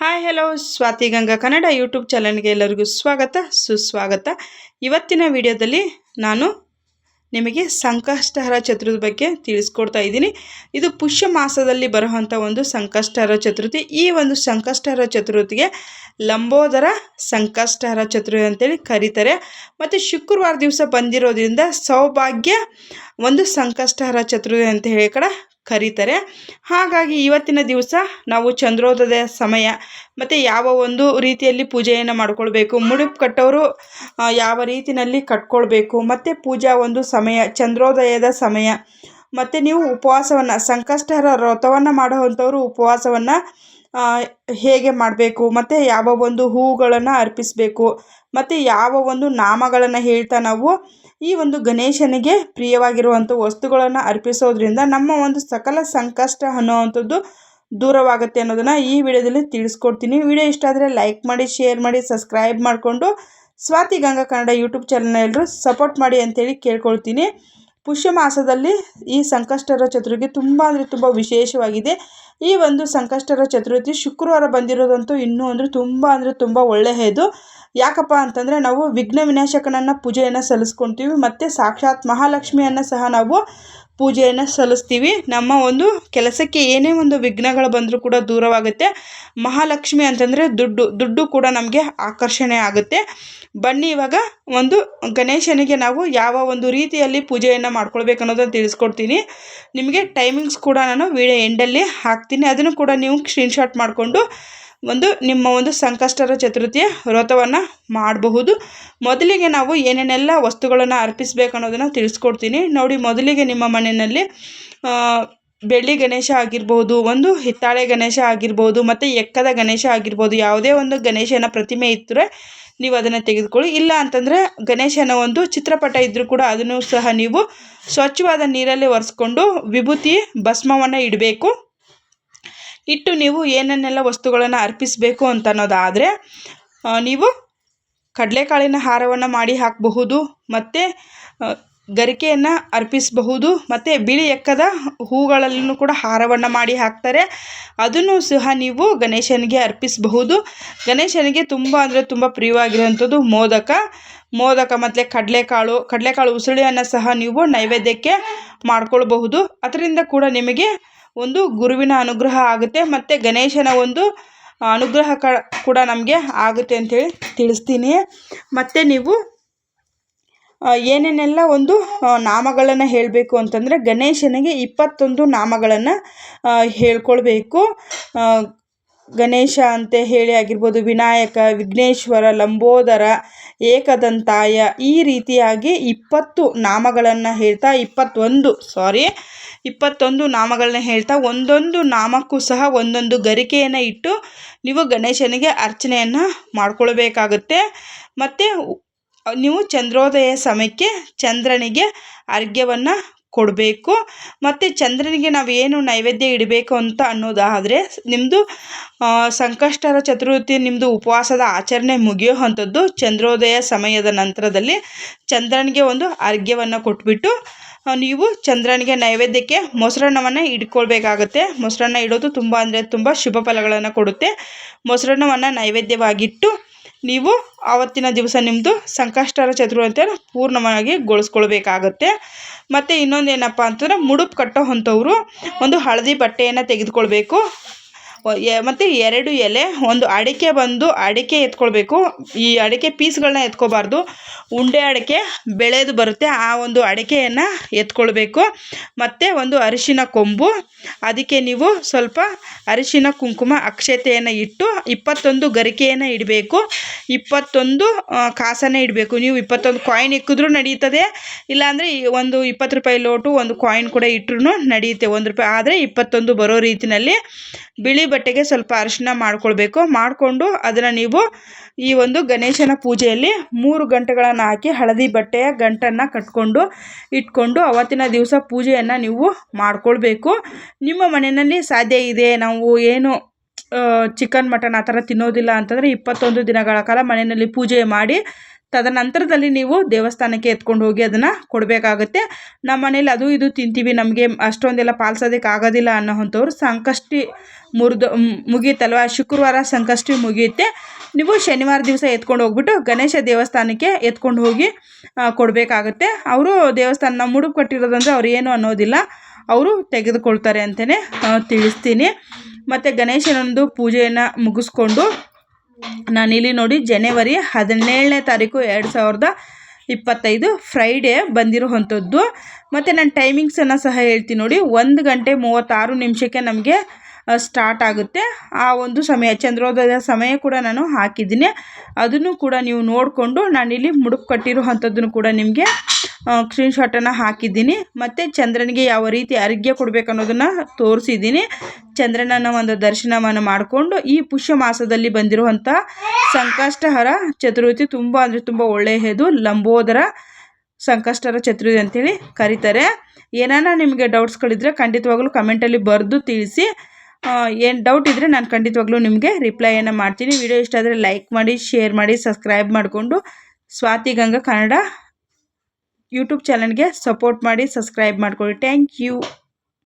Hi hello Swathi Ganga Kannada YouTube ಚಾನಲ್ಗೆ ಎಲ್ಲರಿಗೂ ಸ್ವಾಗತ ಸುಸ್ವಾಗತ. ಇವತ್ತಿನ ವಿಡಿಯೋದಲ್ಲಿ ನಾನು ನಿಮಗೆ ಸಂಕಷ್ಟಹರ ಚತುರ್ಥಿ ಬಗ್ಗೆ ತಿಳಿಸ್ಕೊಡ್ತಾ ಇದ್ದೀನಿ. ಇದು ಪುಷ್ಯ ಮಾಸದಲ್ಲಿ ಬರುವಂಥ ಒಂದು ಸಂಕಷ್ಟಹರ ಚತುರ್ಥಿ. ಈ ಒಂದು ಸಂಕಷ್ಟಹರ ಚತುರ್ಥಿಗೆ ಲಂಬೋದರ ಸಂಕಷ್ಟಹರ ಚತುರ್ಥಿ ಅಂತೇಳಿ ಕರೀತಾರೆ. ಮತ್ತು ಶುಕ್ರವಾರ ದಿವಸ ಬಂದಿರೋದ್ರಿಂದ ಸೌಭಾಗ್ಯ ಒಂದು ಸಂಕಷ್ಟಹರ ಚತುರ್ಥಿ ಅಂತ ಹೇಳಿ ಕರೀತಾರೆ. ಹಾಗಾಗಿ ಇವತ್ತಿನ ದಿವಸ ನಾವು ಚಂದ್ರೋದಯ ಸಮಯ ಮತ್ತು ಯಾವ ಒಂದು ರೀತಿಯಲ್ಲಿ ಪೂಜೆಯನ್ನು ಮಾಡ್ಕೊಳ್ಬೇಕು, ಮುಡುಪು ಕಟ್ಟೋರು ಯಾವ ರೀತಿಯಲ್ಲಿ ಕಟ್ಕೊಳ್ಬೇಕು, ಮತ್ತು ಪೂಜಾ ಒಂದು ಸಮಯ ಚಂದ್ರೋದಯದ ಸಮಯ, ಮತ್ತು ನೀವು ಉಪವಾಸವನ್ನು ಸಂಕಷ್ಟಹರ ವ್ರತವನ್ನು ಮಾಡುವಂಥವ್ರು ಉಪವಾಸವನ್ನು ಹೇಗೆ ಮಾಡಬೇಕು, ಮತ್ತು ಯಾವ ಒಂದು ಹೂಗಳನ್ನು ಅರ್ಪಿಸಬೇಕು, ಮತ್ತು ಯಾವ ಒಂದು ನಾಮಗಳನ್ನು ಹೇಳ್ತಾ ನಾವು ಈ ಒಂದು ಗಣೇಶನಿಗೆ ಪ್ರಿಯವಾಗಿರುವಂಥ ವಸ್ತುಗಳನ್ನು ಅರ್ಪಿಸೋದ್ರಿಂದ ನಮ್ಮ ಒಂದು ಸಕಲ ಸಂಕಷ್ಟ ಅನ್ನುವಂಥದ್ದು ದೂರವಾಗುತ್ತೆ ಅನ್ನೋದನ್ನು ಈ ವಿಡಿಯೋದಲ್ಲಿ ತಿಳಿಸ್ಕೊಡ್ತೀನಿ. ವಿಡಿಯೋ ಇಷ್ಟ ಆದರೆ ಲೈಕ್ ಮಾಡಿ, ಶೇರ್ ಮಾಡಿ, ಸಬ್ಸ್ಕ್ರೈಬ್ ಮಾಡಿಕೊಂಡು ಸ್ವಾತಿ ಗಂಗಾ ಕನ್ನಡ ಯೂಟ್ಯೂಬ್ ಚಾನಲ್ನ ಎಲ್ಲರೂ ಸಪೋರ್ಟ್ ಮಾಡಿ ಅಂತೇಳಿ ಕೇಳ್ಕೊಳ್ತೀನಿ. ಪುಷ್ಯ ಮಾಸದಲ್ಲಿ ಈ ಸಂಕಷ್ಟಹರ ಚತುರ್ಥಿ ತುಂಬ ಅಂದರೆ ತುಂಬ ವಿಶೇಷವಾಗಿದೆ. ಈ ಒಂದು ಸಂಕಷ್ಟಹರ ಚತುರ್ಥಿ ಶುಕ್ರವಾರ ಬಂದಿರೋದಂತೂ ಇನ್ನೂ ತುಂಬ ಒಳ್ಳೆಯದು. ಯಾಕಪ್ಪ ಅಂತಂದರೆ ನಾವು ವಿಘ್ನ ವಿನಾಶಕನನ್ನು ಪೂಜೆಯನ್ನು ಸಲ್ಲಿಸ್ಕೊಳ್ತೀವಿ, ಮತ್ತು ಸಾಕ್ಷಾತ್ ಮಹಾಲಕ್ಷ್ಮಿಯನ್ನು ಸಹ ನಾವು ಪೂಜೆಯನ್ನು ಸಲ್ಲಿಸ್ತೀವಿ. ನಮ್ಮ ಒಂದು ಕೆಲಸಕ್ಕೆ ಏನೇ ಒಂದು ವಿಘ್ನಗಳು ಬಂದರೂ ಕೂಡ ದೂರವಾಗುತ್ತೆ. ಮಹಾಲಕ್ಷ್ಮಿ ಅಂತಂದರೆ ದುಡ್ಡು ಕೂಡ ನಮಗೆ ಆಕರ್ಷಣೆ ಆಗುತ್ತೆ. ಬನ್ನಿ ಇವಾಗ ಒಂದು ಗಣೇಶನಿಗೆ ನಾವು ಯಾವ ಒಂದು ರೀತಿಯಲ್ಲಿ ಪೂಜೆಯನ್ನು ಮಾಡ್ಕೊಳ್ಬೇಕು ಅನ್ನೋದನ್ನು ತಿಳಿಸ್ಕೊಡ್ತೀನಿ. ನಿಮಗೆ ಟೈಮಿಂಗ್ಸ್ ಕೂಡ ನಾನು ವಿಡಿಯೋ ಎಂಡಲ್ಲಿ ಹಾಕ್ತೀನಿ, ಅದನ್ನು ಕೂಡ ನೀವು ಸ್ಕ್ರೀನ್ಶಾಟ್ ಮಾಡಿಕೊಂಡು ನಿಮ್ಮ ಒಂದು ಸಂಕಷ್ಟಹರ ಚತುರ್ಥಿಯ ವ್ರತವನ್ನು ಮಾಡಬಹುದು. ಮೊದಲಿಗೆ ನಾವು ಏನೇನೆಲ್ಲ ವಸ್ತುಗಳನ್ನು ಅರ್ಪಿಸಬೇಕು ಅನ್ನೋದನ್ನು ತಿಳಿಸ್ಕೊಡ್ತೀನಿ ನೋಡಿ. ಮೊದಲಿಗೆ ನಿಮ್ಮ ಮನೆಯಲ್ಲಿ ಬೆಳ್ಳಿ ಗಣೇಶ ಆಗಿರ್ಬೋದು, ಒಂದು ಹಿತ್ತಾಳೆ ಗಣೇಶ ಆಗಿರ್ಬೋದು, ಮತ್ತು ಎಕ್ಕದ ಗಣೇಶ ಆಗಿರ್ಬೋದು, ಯಾವುದೇ ಒಂದು ಗಣೇಶನ ಪ್ರತಿಮೆ ಇದ್ದರೆ ನೀವು ಅದನ್ನು ತೆಗೆದುಕೊಳ್ಳಿ. ಇಲ್ಲ ಅಂತಂದರೆ ಗಣೇಶನ ಒಂದು ಚಿತ್ರಪಟ ಇದ್ದರೂ ಕೂಡ ಅದನ್ನು ಸಹ ನೀವು ಸ್ವಚ್ಛವಾದ ನೀರಲ್ಲಿ ಒರೆಸ್ಕೊಂಡು ವಿಭೂತಿ ಭಸ್ಮವನ್ನು ಇಡಬೇಕು. ಇಟ್ಟು ನೀವು ಏನನ್ನೆಲ್ಲ ವಸ್ತುಗಳನ್ನು ಅರ್ಪಿಸಬೇಕು ಅಂತ ಅನ್ನೋದಾದರೆ ನೀವು ಕಡಲೆಕಾಳಿನ ಹಾರವನ್ನು ಮಾಡಿ ಹಾಕಬಹುದು, ಮತ್ತು ಗರಿಕೆಯನ್ನು ಅರ್ಪಿಸಬಹುದು, ಮತ್ತು ಬಿಳಿ ಎಕ್ಕದ ಹೂಗಳಲ್ಲೂ ಕೂಡ ಹಾರವನ್ನು ಮಾಡಿ ಹಾಕ್ತಾರೆ, ಅದನ್ನು ಸಹ ನೀವು ಗಣೇಶನಿಗೆ ಅರ್ಪಿಸಬಹುದು. ಗಣೇಶನಿಗೆ ತುಂಬ ಪ್ರಿಯವಾಗಿರುವಂಥದ್ದು ಮೋದಕ ಮತ್ತು ಕಡಲೆಕಾಳು ಉಸುಳಿಯನ್ನು ಸಹ ನೀವು ನೈವೇದ್ಯಕ್ಕೆ ಮಾಡ್ಕೊಳ್ಬಹುದು. ಅದರಿಂದ ಕೂಡ ನಿಮಗೆ ಒಂದು ಗುರುವಿನ ಅನುಗ್ರಹ ಆಗುತ್ತೆ, ಮತ್ತು ಗಣೇಶನ ಒಂದು ಅನುಗ್ರಹ ಕೂಡ ನಮಗೆ ಆಗುತ್ತೆ ಅಂಥೇಳಿ ತಿಳಿಸ್ತೀನಿ. ಮತ್ತು ನೀವು ಏನೇನೆಲ್ಲ ಒಂದು ನಾಮಗಳನ್ನು ಹೇಳಬೇಕು ಅಂತಂದರೆ ಗಣೇಶನಿಗೆ 21 ನಾಮಗಳನ್ನು ಹೇಳ್ಕೊಳ್ಬೇಕು. ಗಣೇಶ ಅಂತ ಹೇಳಿ ಆಗಿರ್ಬೋದು, ವಿನಾಯಕ, ವಿಘ್ನೇಶ್ವರ, ಲಂಬೋದರ, ಏಕದಂತಾಯ, ಈ ರೀತಿಯಾಗಿ 20 ನಾಮಗಳನ್ನು ಹೇಳ್ತಾ 21 ನಾಮಗಳನ್ನ ಹೇಳ್ತಾ ಒಂದೊಂದು ನಾಮಕ್ಕೂ ಸಹ ಒಂದೊಂದು ಗರಿಕೆಯನ್ನು ಇಟ್ಟು ನೀವು ಗಣೇಶನಿಗೆ ಅರ್ಚನೆಯನ್ನು ಮಾಡ್ಕೊಳ್ಬೇಕಾಗುತ್ತೆ. ಮತ್ತು ನೀವು ಚಂದ್ರೋದಯ ಸಮಯಕ್ಕೆ ಚಂದ್ರನಿಗೆ ಅರ್ಘ್ಯವನ್ನು ಕೊಡಬೇಕು. ಮತ್ತು ಚಂದ್ರನಿಗೆ ನಾವು ಏನು ನೈವೇದ್ಯ ಇಡಬೇಕು ಅಂತ ಅನ್ನೋದಾದರೆ ನಿಮ್ಮದು ಸಂಕಷ್ಟಹರ ಚತುರ್ಥಿ ನಿಮ್ಮದು ಉಪವಾಸದ ಆಚರಣೆ ಮುಗಿಯೋ ಅಂಥದ್ದು ಚಂದ್ರೋದಯ ಸಮಯದ ನಂತರದಲ್ಲಿ ಚಂದ್ರನಿಗೆ ಒಂದು ಅರ್ಘ್ಯವನ್ನು ಕೊಟ್ಬಿಟ್ಟು ನೀವು ಚಂದ್ರನಿಗೆ ನೈವೇದ್ಯಕ್ಕೆ ಮೊಸರನ್ನವನ್ನು ಇಟ್ಕೊಳ್ಬೇಕಾಗತ್ತೆ. ಮೊಸರನ್ನ ಇಡೋದು ತುಂಬ ಶುಭ ಫಲಗಳನ್ನು ಕೊಡುತ್ತೆ. ಮೊಸರನ್ನವನ್ನು ನೈವೇದ್ಯವಾಗಿಟ್ಟು ನೀವು ಆವತ್ತಿನ ದಿವಸ ನಿಮ್ಮದು ಸಂಕಷ್ಟಹರ ಚತುರ್ಥಿ ಪೂರ್ಣವಾಗಿ ಗೊಳಿಸ್ಕೊಳ್ಬೇಕಾಗತ್ತೆ. ಮತ್ತು ಇನ್ನೊಂದು ಏನಪ್ಪ ಅಂತಂದರೆ ಮುಡುಪು ಕಟ್ಟೋ ಅಂಥವ್ರು ಒಂದು ಹಳದಿ ಬಟ್ಟೆಯನ್ನು ತೆಗೆದುಕೊಳ್ಬೇಕು, ಮತ್ತು 2 ಎಲೆ, ಒಂದು ಅಡಿಕೆ ಎತ್ಕೊಳ್ಬೇಕು. ಈ ಅಡಿಕೆ ಪೀಸ್ಗಳನ್ನ ಎತ್ಕೋಬಾರ್ದು, ಉಂಡೆ ಅಡಿಕೆ ಬೆಳೆದು ಬರುತ್ತೆ, ಆ ಒಂದು ಅಡಿಕೆಯನ್ನು ಎತ್ಕೊಳ್ಬೇಕು. ಮತ್ತು ಒಂದು ಅರಿಶಿನ ಕೊಂಬು, ಅದಕ್ಕೆ ನೀವು ಸ್ವಲ್ಪ ಅರಿಶಿನ ಕುಂಕುಮ ಅಕ್ಷತೆಯನ್ನು ಇಟ್ಟು 21 ಗರಿಕೆಯನ್ನು ಇಡಬೇಕು. 21 ಕಾಸನ್ನೇ ಇಡಬೇಕು. ನೀವು 21 ಕಾಯಿನ್ ಇಕ್ಕಿದ್ರೂ ನಡೀತದೆ, ಇಲ್ಲಾಂದರೆ ಒಂದು 20 ರೂಪಾಯಿ ಲೋಟು ಒಂದು ಕಾಯಿನ್ ಕೂಡ ಇಟ್ಟರೂ ನಡೆಯುತ್ತೆ. 1 ರೂಪಾಯಿ ಆದರೆ 21 ಬರೋ ರೀತಿಯಲ್ಲಿ ಬಿಳಿ ಬಟ್ಟೆಗೆ ಸ್ವಲ್ಪ ಅರಿಶಿನ ಮಾಡಿಕೊಂಡು ಅದನ್ನು ನೀವು ಈ ಒಂದು ಗಣೇಶನ ಪೂಜೆಯಲ್ಲಿ 3 ಗಂಟೆಗಳನ್ನು ಹಾಕಿ ಹಳದಿ ಬಟ್ಟೆಯ ಗಂಟನ್ನು ಇಟ್ಕೊಂಡು ಅವತ್ತಿನ ದಿವಸ ಪೂಜೆಯನ್ನು ನೀವು ಮಾಡ್ಕೊಳ್ಬೇಕು. ನಿಮ್ಮ ಮನೆಯಲ್ಲಿ ಸಾಧ್ಯ ಇದೆ ನಾವು ಏನು ಚಿಕನ್ ಮಟನ್ ಆ ಥರ ತಿನ್ನೋದಿಲ್ಲ ಅಂತಂದರೆ 21 ದಿನಗಳ ಕಾಲ ಮನೆಯಲ್ಲಿ ಪೂಜೆ ಮಾಡಿ ತದನಂತರದಲ್ಲಿ ನೀವು ದೇವಸ್ಥಾನಕ್ಕೆ ಎತ್ಕೊಂಡು ಹೋಗಿ ಅದನ್ನು ಕೊಡಬೇಕಾಗುತ್ತೆ. ನಮ್ಮ ಮನೇಲಿ ಅದು ಇದು ತಿಂತೀವಿ, ನಮಗೆ ಅಷ್ಟೊಂದೆಲ್ಲ ಪಾಲಿಸೋದಕ್ಕೆ ಆಗೋದಿಲ್ಲ ಅನ್ನೋವಂಥವ್ರು ಸಂಕಷ್ಟಿ ಮುಗಿಯುತ್ತಲ್ವ, ಶುಕ್ರವಾರ ಸಂಕಷ್ಟಿ ಮುಗಿಯುತ್ತೆ, ನೀವು ಶನಿವಾರ ದಿವಸ ಎತ್ಕೊಂಡು ಹೋಗ್ಬಿಟ್ಟು ಗಣೇಶ ದೇವಸ್ಥಾನಕ್ಕೆ ಎತ್ಕೊಂಡು ಹೋಗಿ ಕೊಡಬೇಕಾಗುತ್ತೆ. ಅವರು ದೇವಸ್ಥಾನ ಮುಡುಪು ಕಟ್ಟಿರೋದಂದರೆ ಅವ್ರು ಏನು ಅನ್ನೋದಿಲ್ಲ, ಅವರು ತೆಗೆದುಕೊಳ್ತಾರೆ ಅಂತಲೇ ತಿಳಿಸ್ತೀನಿ. ಮತ್ತು ಗಣೇಶನೊಂದು ಪೂಜೆಯನ್ನು ಮುಗಿಸ್ಕೊಂಡು ನಾನಿಲ್ಲಿ ನೋಡಿ ಜನವರಿ 17ನೇ ತಾರೀಕು 2025 ಫ್ರೈಡೇ ಬಂದಿರೋವಂಥದ್ದು. ಮತ್ತು ನಾನು ಟೈಮಿಂಗ್ಸನ್ನು ಸಹ ಹೇಳ್ತೀನಿ ನೋಡಿ. 1:36 ನಮಗೆ ಸ್ಟಾರ್ಟ್ ಆಗುತ್ತೆ. ಆ ಒಂದು ಸಮಯ ಚಂದ್ರೋದಯದ ಸಮಯ ಕೂಡ ನಾನು ಹಾಕಿದ್ದೀನಿ, ಅದನ್ನು ಕೂಡ ನೀವು ನೋಡಿಕೊಂಡು ನಾನಿಲ್ಲಿ ಮುಡುಪು ಕಟ್ಟಿರುವಂಥದ್ದನ್ನು ಕೂಡ ನಿಮಗೆ ಸ್ಕ್ರೀನ್ಶಾಟನ್ನು ಹಾಕಿದ್ದೀನಿ. ಮತ್ತು ಚಂದ್ರನಿಗೆ ಯಾವ ರೀತಿ ಅರ್ಘ್ಯ ಕೊಡಬೇಕು ಅನ್ನೋದನ್ನು ತೋರಿಸಿದ್ದೀನಿ. ಚಂದ್ರನನ್ನು ಒಂದು ದರ್ಶನವನ್ನು ಮಾಡಿಕೊಂಡು ಈ ಪುಷ್ಯ ಮಾಸದಲ್ಲಿ ಬಂದಿರುವಂಥ ಸಂಕಷ್ಟಹರ ಚತುರ್ಥಿ ತುಂಬ ಅಂದರೆ ತುಂಬ ಒಳ್ಳೆಯದು. ಲಂಬೋದರ ಸಂಕಷ್ಟಹರ ಚತುರ್ಥಿ ಅಂತೇಳಿ ಕರೀತಾರೆ. ಏನಾನ ನಿಮಗೆ ಡೌಟ್ಸ್ಗಳಿದ್ದರೆ ಖಂಡಿತವಾಗ್ಲೂ ಕಮೆಂಟಲ್ಲಿ ಬರೆದು ತಿಳಿಸಿ. ಏನು ಡೌಟ್ ಇದ್ದರೆ ನಾನು ಖಂಡಿತವಾಗ್ಲೂ ನಿಮಗೆ ರಿಪ್ಲೈಯನ್ನು ಮಾಡ್ತೀನಿ. ವಿಡಿಯೋ ಇಷ್ಟ ಆದರೆ ಲೈಕ್ ಮಾಡಿ, ಶೇರ್ ಮಾಡಿ, ಸಬ್ಸ್ಕ್ರೈಬ್ ಮಾಡಿಕೊಂಡು ಸ್ವಾತಿ ಗಂಗಾ ಕನ್ನಡ ಯೂಟ್ಯೂಬ್ ಚಾನಲ್ಗೆ ಸಪೋರ್ಟ್ ಮಾಡಿ, ಸಬ್ಸ್ಕ್ರೈಬ್ ಮಾಡ್ಕೊಳ್ಳಿ. Thank you.